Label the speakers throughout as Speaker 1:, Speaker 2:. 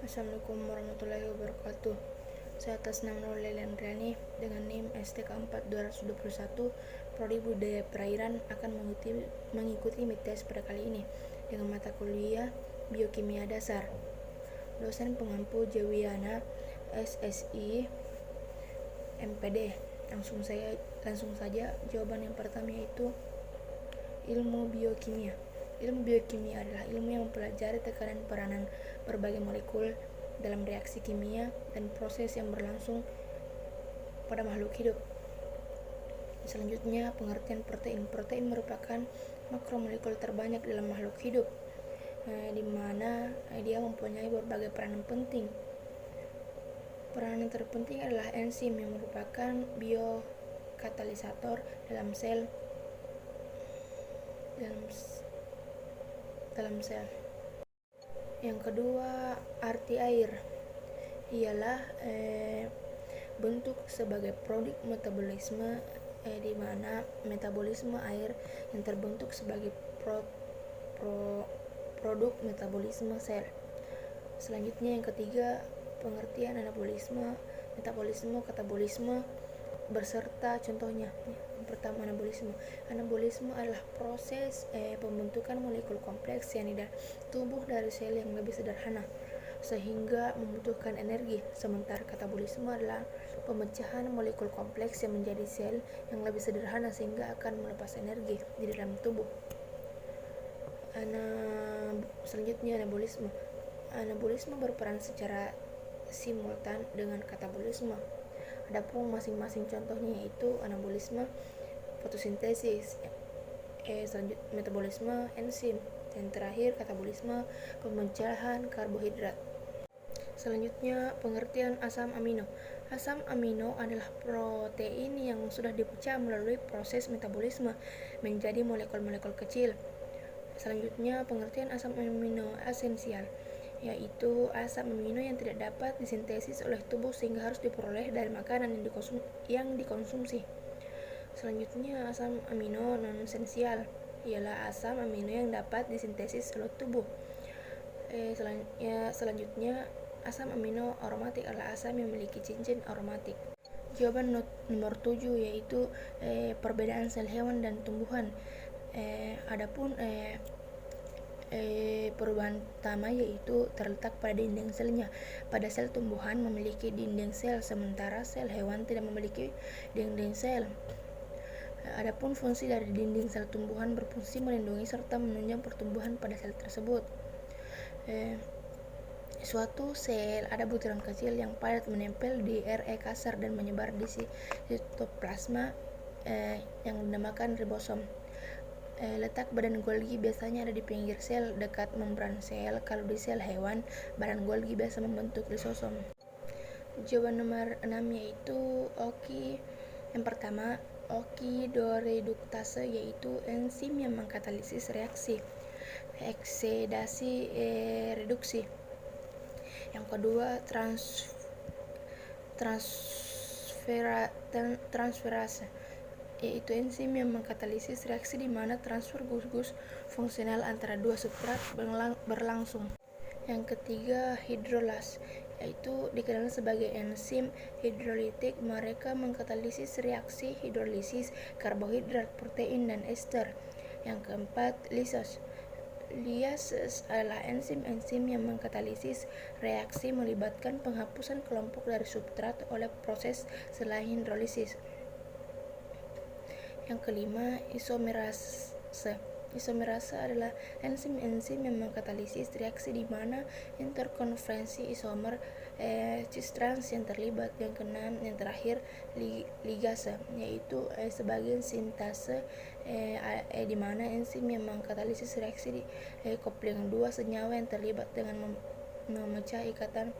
Speaker 1: Assalamualaikum warahmatullahi wabarakatuh. Saya atas nama Nurul Andriani dengan NIM STK4 221 Prodi Budaya Perairan akan mengikuti midtest pada kali ini dengan mata kuliah Biokimia Dasar. Dosen pengampu Jawiana SSI MPD. Langsung saja jawaban yang pertama, yaitu ilmu biokimia. Ilmu biokimia adalah ilmu yang mempelajari tekanan peranan berbagai molekul dalam reaksi kimia dan proses yang berlangsung pada makhluk hidup. Selanjutnya, pengertian protein. Protein merupakan makromolekul terbanyak dalam makhluk hidup, di mana dia mempunyai berbagai peranan penting. Peranan terpenting adalah enzim yang merupakan biokatalisator dalam sel. Yang kedua, arti air ialah bentuk sebagai produk metabolisme, di mana metabolisme air yang terbentuk sebagai produk metabolisme sel. Selanjutnya, yang ketiga, pengertian anabolisme, metabolisme, katabolisme berserta contohnya. Yang pertama, anabolisme. Anabolisme adalah proses pembentukan molekul kompleks yang tidak tumbuh dari sel yang lebih sederhana sehingga membutuhkan energi. Sementara katabolisme adalah pemecahan molekul kompleks yang menjadi sel yang lebih sederhana sehingga akan melepas energi di dalam tubuh. Selanjutnya, anabolisme. Anabolisme berperan secara simultan dengan katabolisme. Adapun masing-masing contohnya yaitu anabolisme fotosintesis, metabolisme enzim, dan terakhir katabolisme pemecahan karbohidrat. Selanjutnya, pengertian asam amino. Asam amino adalah protein yang sudah dipecah melalui proses metabolisme menjadi molekul-molekul kecil. Selanjutnya, pengertian asam amino esensial, yaitu asam amino yang tidak dapat disintesis oleh tubuh sehingga harus diperoleh dari makanan yang dikonsumsi. Selanjutnya, asam amino non-esensial ialah asam amino yang dapat disintesis oleh tubuh. Selanjutnya, asam amino aromatik adalah asam yang memiliki cincin aromatik. Jawaban nomor 7 yaitu perbedaan sel hewan dan tumbuhan. Adapun perubahan utama yaitu terletak pada dinding selnya. Pada sel tumbuhan memiliki dinding sel, sementara sel hewan tidak memiliki dinding sel. Adapun fungsi dari dinding sel tumbuhan berfungsi melindungi serta menunjang pertumbuhan pada sel tersebut. Suatu sel ada butiran kecil yang padat menempel di RE kasar dan menyebar di sitoplasma yang dinamakan ribosom. Letak badan Golgi biasanya ada di pinggir sel dekat membran sel. Kalau di sel hewan, badan Golgi biasa membentuk lisosom. Jawaban nomor 6 yaitu yang pertama, okidoreduktase, yaitu enzim yang mengkatalisis reaksi oksidasi reduksi. Yang kedua, transferase, yaitu enzim yang mengkatalisis reaksi di mana transfer gus-gus fungsional antara dua substrat berlangsung. Yang ketiga, hidrolas, yaitu dikenal sebagai enzim hidrolitik. Mereka mengkatalisis reaksi hidrolisis karbohidrat, protein, dan ester. Yang keempat, lisos. Liases adalah enzim-enzim yang mengkatalisis reaksi melibatkan penghapusan kelompok dari substrat oleh proses selain hidrolisis. Yang kelima, isomerase. Isomerase adalah enzim-enzim yang mengkatalisis reaksi di mana interkonferensi isomer cis-trans yang terlibat. Yang keenam, yang terakhir, ligase, yaitu sebagai sintase di mana enzim yang mengkatalisis reaksi di coupling dua senyawa yang terlibat dengan memecah ikatan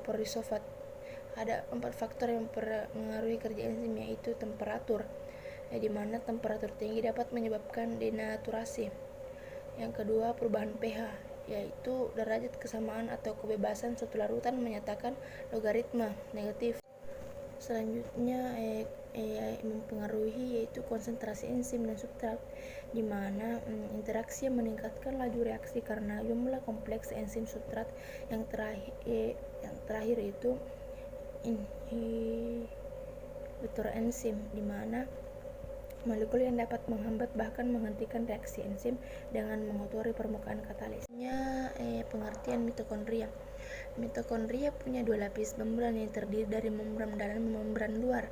Speaker 1: porisofat. Ada 4 faktor yang mempengaruhi kerja enzim, yaitu temperatur, di mana temperatur tinggi dapat menyebabkan denaturasi. Yang kedua, perubahan pH, yaitu derajat kesamaan atau kebebasan suatu larutan menyatakan logaritma negatif. Selanjutnya mempengaruhi yaitu konsentrasi enzim dan substrat, di mana interaksi yang meningkatkan laju reaksi karena jumlah kompleks enzim substrat. Yang terakhir itu inhibitor enzim, di mana molekul yang dapat menghambat bahkan menghentikan reaksi enzim dengan mengotori permukaan katalis. Pengertian mitokondria. Mitokondria punya dua lapis membran yang terdiri dari membran dalam dan membran luar.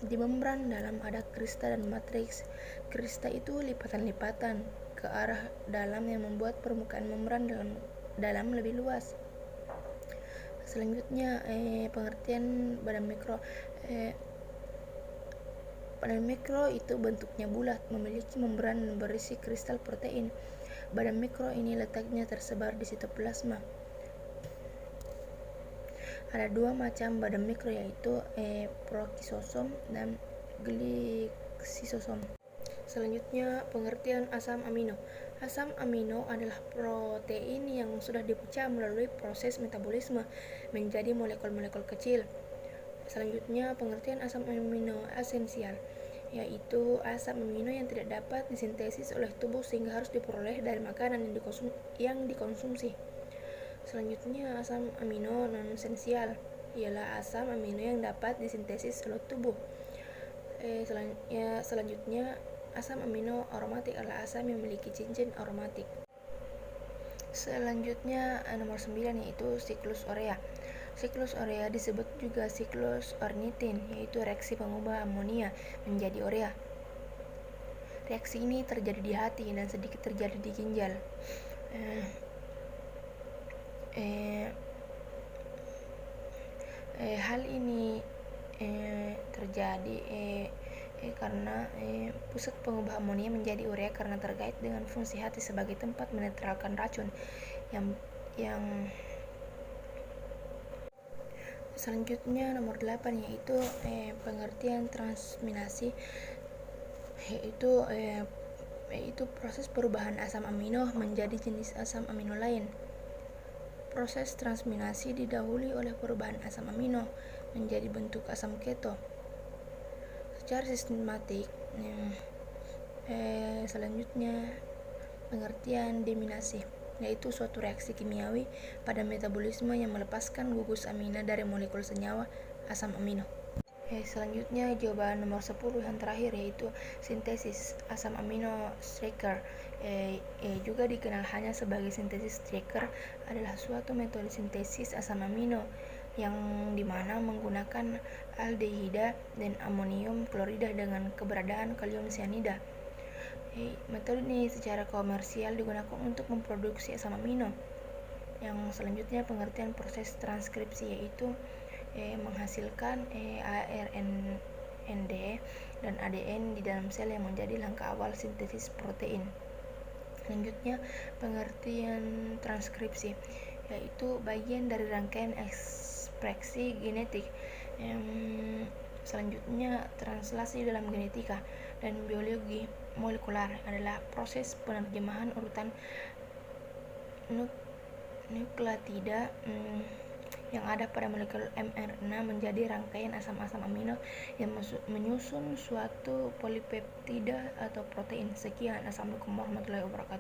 Speaker 1: Di membran dalam ada krista dan matriks. Krista itu lipatan-lipatan ke arah dalam yang membuat permukaan membran dalam lebih luas. Selanjutnya pengertian badan mikro. Badan mikro itu bentuknya bulat, memiliki membran dan berisi kristal protein. Badan mikro ini letaknya tersebar di sitoplasma. Ada dua macam badan mikro, yaitu prokisosom dan gliksisosom. Selanjutnya pengertian asam amino. Asam amino adalah protein yang sudah dipecah melalui proses metabolisme menjadi molekul-molekul kecil. Selanjutnya pengertian asam amino esensial, yaitu asam amino yang tidak dapat disintesis oleh tubuh sehingga harus diperoleh dari makanan yang dikonsumsi. Selanjutnya asam amino non esensial ialah asam amino yang dapat disintesis oleh tubuh. Selanjutnya asam amino aromatik adalah asam yang memiliki cincin aromatik. Selanjutnya nomor 9 yaitu siklus urea. Siklus urea disebut juga siklus ornitin, yaitu reaksi pengubah amonia menjadi urea. Reaksi ini terjadi di hati dan sedikit terjadi di ginjal. Hal ini terjadi karena pusat pengubah amonia menjadi urea karena terkait dengan fungsi hati sebagai tempat menetralkan racun yang Selanjutnya nomor 8 yaitu pengertian transminasi, yaitu proses perubahan asam amino menjadi jenis asam amino lain. Proses transminasi didahului oleh perubahan asam amino menjadi bentuk asam keto secara sistematik. Selanjutnya pengertian deaminasi, yaitu suatu reaksi kimiawi pada metabolisme yang melepaskan gugus amina dari molekul senyawa asam amino. Selanjutnya jawaban nomor 10 yang terakhir yaitu sintesis asam amino striker. Juga dikenal hanya sebagai sintesis striker, adalah suatu metode sintesis asam amino yang dimana menggunakan aldehida dan amonium klorida dengan keberadaan kalium cyanida. Metode ini secara komersial digunakan untuk memproduksi asam amino. Yang selanjutnya pengertian proses transkripsi, yaitu menghasilkan ARND dan ADN di dalam sel yang menjadi langkah awal sintesis protein. Selanjutnya pengertian transkripsi, yaitu bagian dari rangkaian ekspresi genetik. Selanjutnya translasi dalam genetika dan biologi molekular adalah proses penerjemahan urutan nukleotida yang ada pada molekul mRNA menjadi rangkaian asam-asam amino yang menyusun suatu polipeptida atau protein. Sekian, assalamualaikum warahmatullahi wabarakatuh.